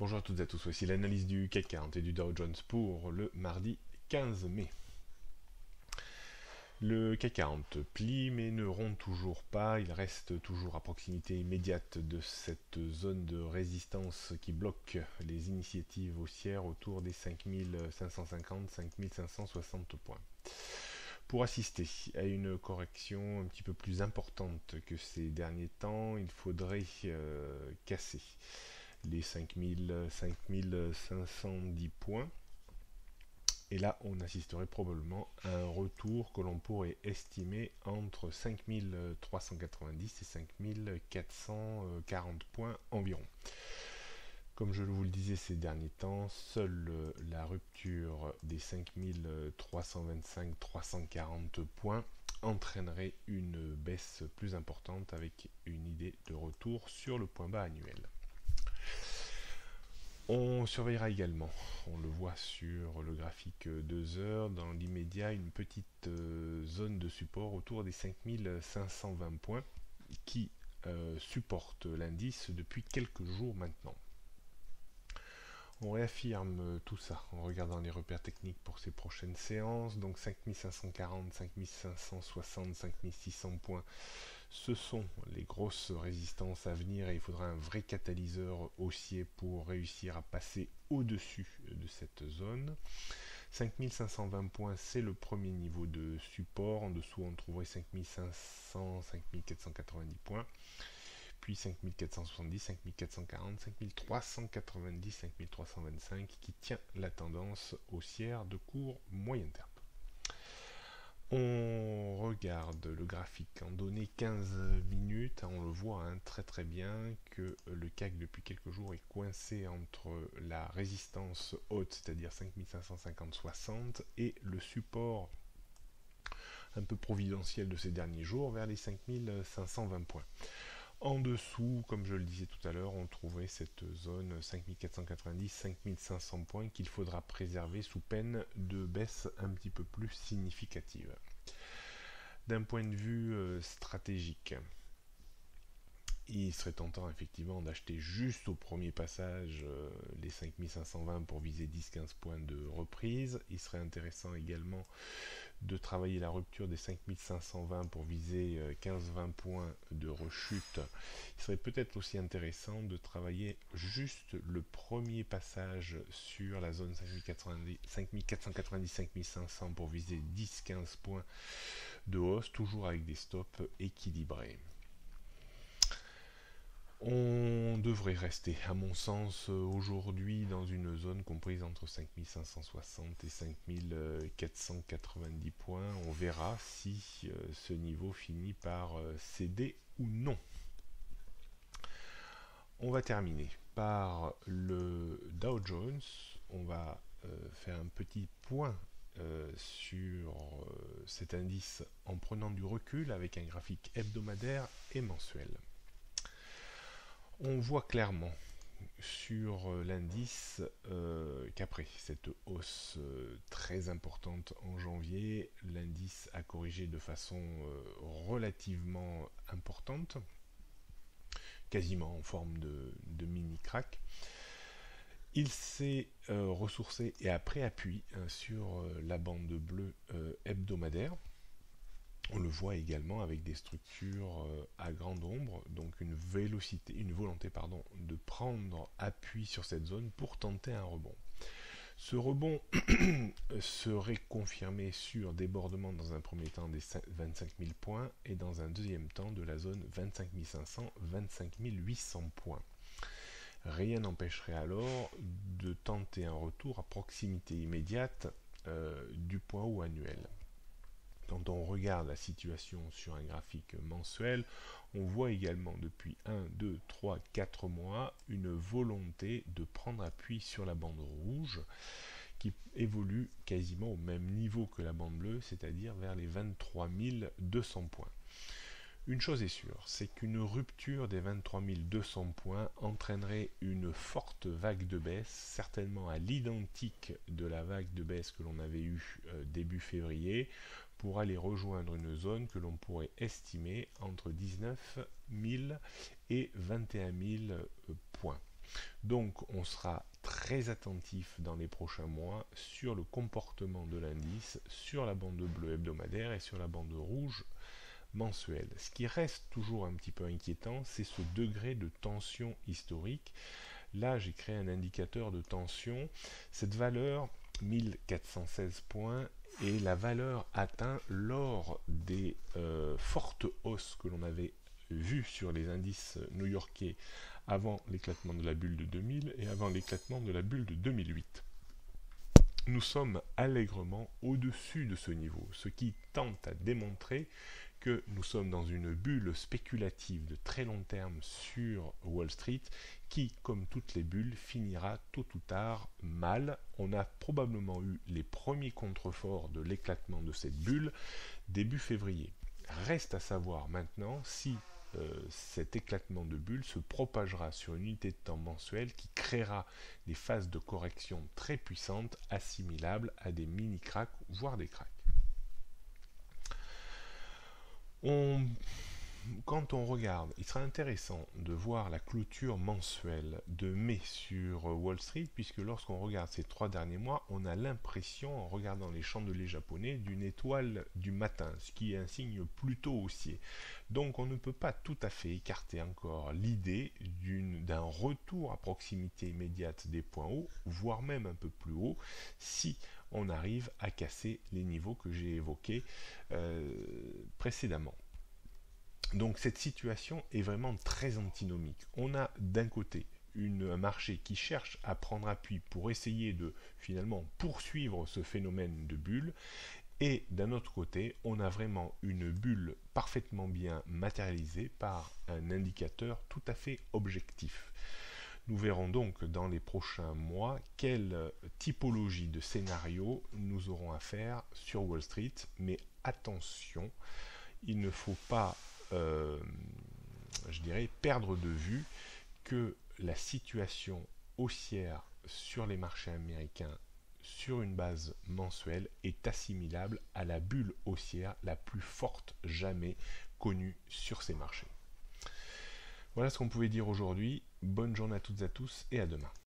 Bonjour à toutes et à tous, voici l'analyse du CAC 40 et du Dow Jones pour le mardi 15 mai. Le CAC 40 plie mais ne rompt toujours pas, il reste toujours à proximité immédiate de cette zone de résistance qui bloque les initiatives haussières autour des 5550-5560 points. Pour assister à une correction un petit peu plus importante que ces derniers temps, il faudrait casser les 5510 points. Et là, on assisterait probablement à un retour que l'on pourrait estimer entre 5390 et 5440 points environ. Comme je vous le disais ces derniers temps, seule la rupture des 5325-340 points entraînerait une baisse plus importante avec une idée de retour sur le point bas annuel. On surveillera également, on le voit sur le graphique 2 heures, dans l'immédiat une petite zone de support autour des 5520 points qui supporte l'indice depuis quelques jours maintenant. On réaffirme tout ça en regardant les repères techniques pour ces prochaines séances, donc 5540, 5560, 5600 points. Ce sont les grosses résistances à venir et il faudra un vrai catalyseur haussier pour réussir à passer au-dessus de cette zone. 5520 points, c'est le premier niveau de support. En dessous, on trouverait 5500, 5490 points. Puis 5470, 5440, 5390, 5325 qui tient la tendance haussière de court moyen terme. On regarde le graphique en données 15 minutes, on le voit très bien que le CAC depuis quelques jours est coincé entre la résistance haute, c'est-à-dire 5550-60, et le support un peu providentiel de ces derniers jours vers les 5520 points. En dessous, comme je le disais tout à l'heure, on trouverait cette zone 5490-5500 points qu'il faudra préserver sous peine de baisse un petit peu plus significative. D'un point de vue stratégique, il serait tentant effectivement d'acheter juste au premier passage les 5520 pour viser 10-15 points de reprise. Il serait intéressant également de travailler la rupture des 5520 pour viser 15-20 points de rechute. Il serait peut-être aussi intéressant de travailler juste le premier passage sur la zone 5490-5500 pour viser 10-15 points de hausse, toujours avec des stops équilibrés. On devrait rester, à mon sens, aujourd'hui dans une zone comprise entre 5560 et 5490 points. On verra si ce niveau finit par céder ou non. On va terminer par le Dow Jones. On va faire un petit point sur cet indice en prenant du recul avec un graphique hebdomadaire et mensuel. On voit clairement sur l'indice qu'après cette hausse très importante en janvier, l'indice a corrigé de façon relativement importante, quasiment en forme de mini crack. Il s'est ressourcé et a pris appui sur la bande bleue hebdomadaire. On le voit également avec des structures à grande ombre, donc une volonté de prendre appui sur cette zone pour tenter un rebond. Ce rebond serait confirmé sur débordement dans un premier temps des 25 000 points et dans un deuxième temps de la zone 25 500-25 800 points. Rien n'empêcherait alors de tenter un retour à proximité immédiate du point haut annuel. Quand on regarde la situation sur un graphique mensuel, on voit également depuis 1, 2, 3, 4 mois une volonté de prendre appui sur la bande rouge qui évolue quasiment au même niveau que la bande bleue, c'est-à-dire vers les 23 200 points. Une chose est sûre, c'est qu'une rupture des 23 200 points entraînerait une forte vague de baisse, certainement à l'identique de la vague de baisse que l'on avait eue début février, pour aller rejoindre une zone que l'on pourrait estimer entre 19 000 et 21 000 points. Donc on sera très attentif dans les prochains mois sur le comportement de l'indice, sur la bande bleue hebdomadaire et sur la bande rouge mensuelle. Ce qui reste toujours un petit peu inquiétant, c'est ce degré de tension historique. Là, j'ai créé un indicateur de tension. Cette valeur, 1416 points, est la valeur atteinte lors des fortes hausses que l'on avait vues sur les indices new-yorkais avant l'éclatement de la bulle de 2000 et avant l'éclatement de la bulle de 2008. Nous sommes allègrement au-dessus de ce niveau, ce qui tente à démontrer que nous sommes dans une bulle spéculative de très long terme sur Wall Street qui, comme toutes les bulles, finira tôt ou tard mal. On a probablement eu les premiers contreforts de l'éclatement de cette bulle début février. Reste à savoir maintenant si cet éclatement de bulle se propagera sur une unité de temps mensuelle qui créera des phases de correction très puissantes assimilables à des mini-cracks, voire des cracks. Quand on regarde, il sera intéressant de voir la clôture mensuelle de mai sur Wall Street, puisque lorsqu'on regarde ces 3 derniers mois, on a l'impression, en regardant les chandeliers japonais, d'une étoile du matin, ce qui est un signe plutôt haussier. Donc on ne peut pas tout à fait écarter encore l'idée d'un retour à proximité immédiate des points hauts, voire même un peu plus haut, si on arrive à casser les niveaux que j'ai évoqués précédemment. Donc cette situation est vraiment très antinomique. On a d'un côté un marché qui cherche à prendre appui pour essayer de finalement poursuivre ce phénomène de bulle, et d'un autre côté, on a vraiment une bulle parfaitement bien matérialisée par un indicateur tout à fait objectif. Nous verrons donc dans les prochains mois quelle typologie de scénario nous aurons à faire sur Wall Street, mais attention, il ne faut pas je dirais, perdre de vue que la situation haussière sur les marchés américains sur une base mensuelle est assimilable à la bulle haussière la plus forte jamais connue sur ces marchés. Voilà ce qu'on pouvait dire aujourd'hui. Bonne journée à toutes et à tous et à demain.